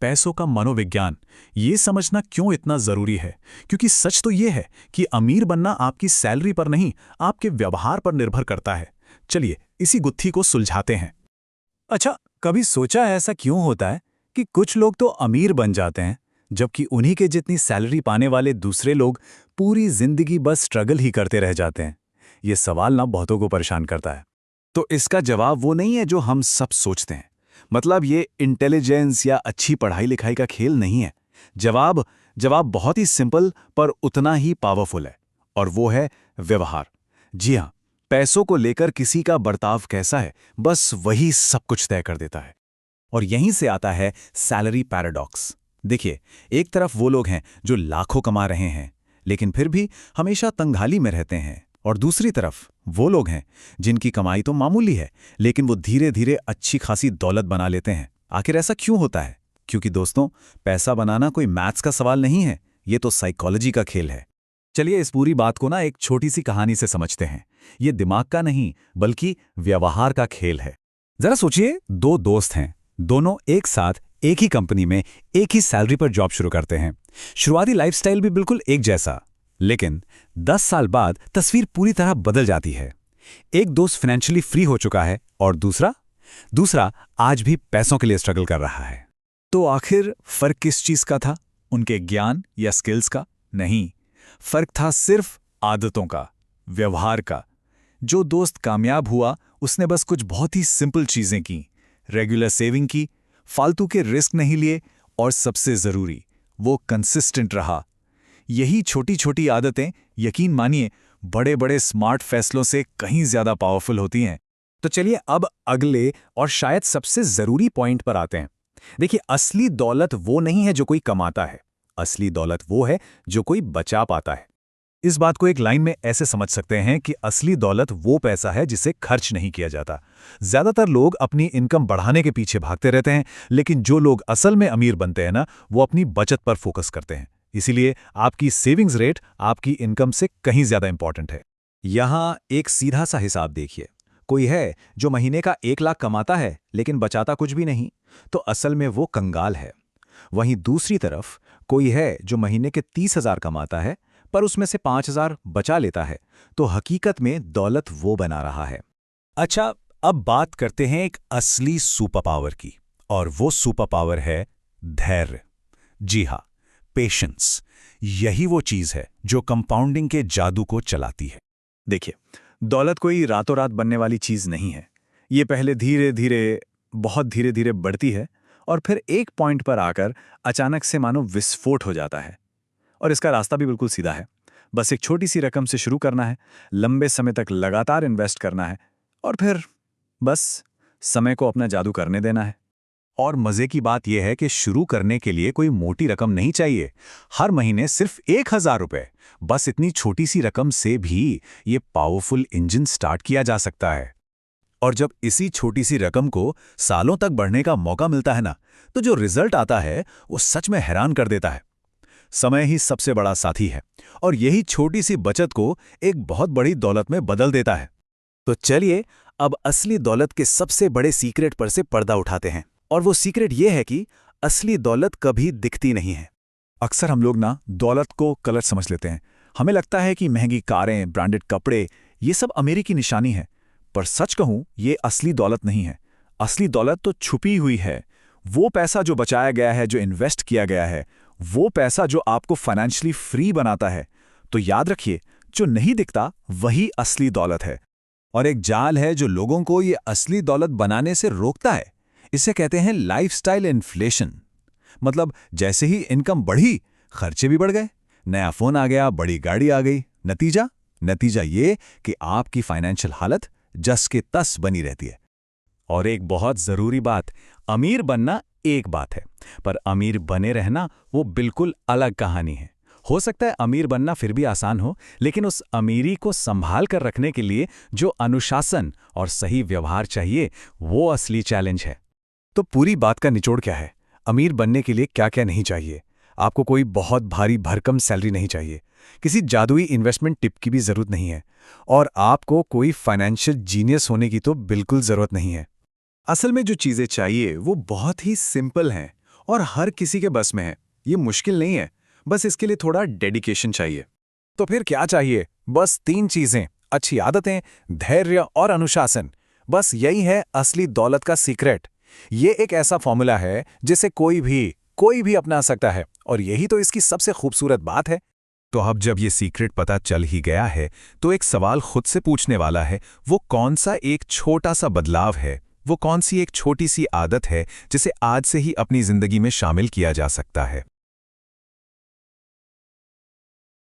पैसों का मनोविज्ञान, ये समझना क्यों इतना जरूरी है। क्योंकि सच तो ये है कि अमीर बनना आपकी सैलरी पर नहीं, आपके व्यवहार पर निर्भर करता है। चलिए इसी गुत्थी को सुलझाते हैं। अच्छा, कभी सोचा है ऐसा क्यों होता है कि कुछ लोग तो अमीर बन जाते हैं, जबकि उन्हीं के जितनी सैलरी पाने वाले दूसरे लोग पूरी जिंदगी बस स्ट्रगल ही करते रह जाते हैं? ये सवाल ना बहुतों को परेशान करता है। तो इसका जवाब वो नहीं है जो हम सब सोचते हैं। मतलब ये इंटेलिजेंस या अच्छी पढ़ाई लिखाई का खेल नहीं है। जवाब जवाब बहुत ही सिंपल पर उतना ही पावरफुल है, और वो है व्यवहार। जी हाँ, पैसों को लेकर किसी का बर्ताव कैसा है, बस वही सब कुछ तय कर देता है। और यहीं से आता है सैलरी पैराडॉक्स। देखिए, एक तरफ वो लोग हैं जो लाखों कमा रहे हैं लेकिन फिर भी हमेशा तंगहाली में रहते हैं, और दूसरी तरफ वो लोग हैं जिनकी कमाई तो मामूली है लेकिन वो धीरे धीरे अच्छी खासी दौलत बना लेते हैं। आखिर ऐसा क्यों होता है? क्योंकि दोस्तों, पैसा बनाना कोई मैथ्स का सवाल नहीं है, ये तो साइकोलॉजी का खेल है। चलिए इस पूरी बात को ना एक छोटी सी कहानी से समझते हैं। ये दिमाग का नहीं बल्कि व्यवहार का खेल है। जरा सोचिए, दो दोस्त हैं, दोनों एक साथ एक ही कंपनी में एक ही सैलरी पर जॉब शुरू करते हैं। शुरुआती लाइफस्टाइल भी बिल्कुल एक जैसा, लेकिन 10 साल बाद तस्वीर पूरी तरह बदल जाती है। एक दोस्त फाइनेंशियली फ्री हो चुका है और दूसरा आज भी पैसों के लिए स्ट्रगल कर रहा है। तो आखिर फर्क किस चीज का था? उनके ज्ञान या स्किल्स का? नहीं, फर्क था सिर्फ आदतों का, व्यवहार का। जो दोस्त कामयाब हुआ उसने बस कुछ बहुत ही सिंपल चीजें की, रेगुलर सेविंग की, फालतू के रिस्क नहीं लिए, और सबसे जरूरी, वो कंसिस्टेंट रहा। यही छोटी छोटी आदतें, यकीन मानिए, बड़े बड़े स्मार्ट फैसलों से कहीं ज्यादा पावरफुल होती हैं। तो चलिए अब अगले और शायद सबसे जरूरी पॉइंट पर आते हैं। देखिए, असली दौलत वो नहीं है जो कोई कमाता है, असली दौलत वो है जो कोई बचा पाता है। इस बात को एक लाइन में ऐसे समझ सकते हैं कि असली दौलत वो पैसा है जिसे खर्च नहीं किया जाता। ज्यादातर लोग अपनी इनकम बढ़ाने के पीछे भागते रहते हैं, लेकिन जो लोग असल में अमीर बनते हैं ना, वो अपनी बचत पर फोकस करते हैं। इसीलिए आपकी सेविंग्स रेट आपकी इनकम से कहीं ज्यादा इंपॉर्टेंट है। यहां एक सीधा सा हिसाब देखिए। कोई है जो महीने का 1 लाख कमाता है लेकिन बचाता कुछ भी नहीं, तो असल में वो कंगाल है। वहीं दूसरी तरफ कोई है जो महीने के 30,000 कमाता है पर उसमें से 5,000 बचा लेता है, तो हकीकत में दौलत वो बना रहा है। अच्छा, अब बात करते हैं एक असली सुपर पावर की, और वो सुपर पावर है धैर्य। जी हाँ, पेशेंस। यही वो चीज है जो कंपाउंडिंग के जादू को चलाती है। देखिए, दौलत कोई रातों रात बनने वाली चीज नहीं है। ये पहले धीरे धीरे, बहुत धीरे धीरे बढ़ती है और फिर एक पॉइंट पर आकर अचानक से मानो विस्फोट हो जाता है। और इसका रास्ता भी बिल्कुल सीधा है। बस एक छोटी सी रकम से शुरू करना है, लंबे समय तक लगातार इन्वेस्ट करना है, और फिर बस समय को अपना जादू करने देना है। और मजे की बात यह है कि शुरू करने के लिए कोई मोटी रकम नहीं चाहिए। हर महीने सिर्फ 1,000 रुपए, बस इतनी छोटी सी रकम से भी ये पावरफुल इंजन स्टार्ट किया जा सकता है। और जब इसी छोटी सी रकम को सालों तक बढ़ने का मौका मिलता है ना, तो जो रिजल्ट आता है वो सच में हैरान कर देता है। समय ही सबसे बड़ा साथी है, और यही छोटी सी बचत को एक बहुत बड़ी दौलत में बदल देता है। तो चलिए अब असली दौलत के सबसे बड़े सीक्रेट पर से पर्दा उठाते हैं। और वो सीक्रेट ये है कि असली दौलत कभी दिखती नहीं है। अक्सर हम लोग ना दौलत को कलर समझ लेते हैं। हमें लगता है कि महंगी कारें, ब्रांडेड कपड़े, ये सब अमीरी की निशानी है। पर सच कहूं, ये असली दौलत नहीं है। असली दौलत तो छुपी हुई है। वो पैसा जो बचाया गया है, जो इन्वेस्ट किया गया है, वो पैसा जो आपको फाइनेंशियली फ्री बनाता है। तो याद रखिए, जो नहीं दिखता वही असली दौलत है। और एक जाल है जो लोगों को ये असली दौलत बनाने से रोकता है। इसे कहते हैं लाइफस्टाइल इन्फ्लेशन। मतलब जैसे ही इनकम बढ़ी, खर्चे भी बढ़ गए। नया फोन आ गया, बड़ी गाड़ी आ गई। नतीजा ये कि आपकी फाइनेंशियल हालत जस के तस बनी रहती है। और एक बहुत जरूरी बात, अमीर बनना एक बात है, पर अमीर बने रहना वो बिल्कुल अलग कहानी है। हो सकता है अमीर बनना फिर भी आसान हो, लेकिन उस अमीरी को संभाल कर रखने के लिए जो अनुशासन और सही व्यवहार चाहिए, वो असली चैलेंज है। तो पूरी बात का निचोड़ क्या है? अमीर बनने के लिए क्या क्या नहीं चाहिए? आपको कोई बहुत भारी भरकम सैलरी नहीं चाहिए, किसी जादुई इन्वेस्टमेंट टिप की भी जरूरत नहीं है, और आपको कोई फाइनेंशियल जीनियस होने की तो बिल्कुल जरूरत नहीं है। असल में जो चीजें चाहिए वो बहुत ही सिंपल हैं, और हर किसी के बस में है। ये मुश्किल नहीं है, बस इसके लिए थोड़ा डेडिकेशन चाहिए। तो फिर क्या चाहिए? बस 3 चीजें: अच्छी आदतें, धैर्य और अनुशासन। बस यही है असली दौलत का सीक्रेट। ये एक ऐसा फॉर्मूला है जिसे कोई भी अपना सकता है, और यही तो इसकी सबसे खूबसूरत बात है। तो अब जब ये सीक्रेट पता चल ही गया है, तो एक सवाल खुद से पूछने वाला है, वो कौन सा एक छोटा सा बदलाव है, वो कौन सी एक छोटी सी आदत है जिसे आज से ही अपनी जिंदगी में शामिल किया जा सकता है।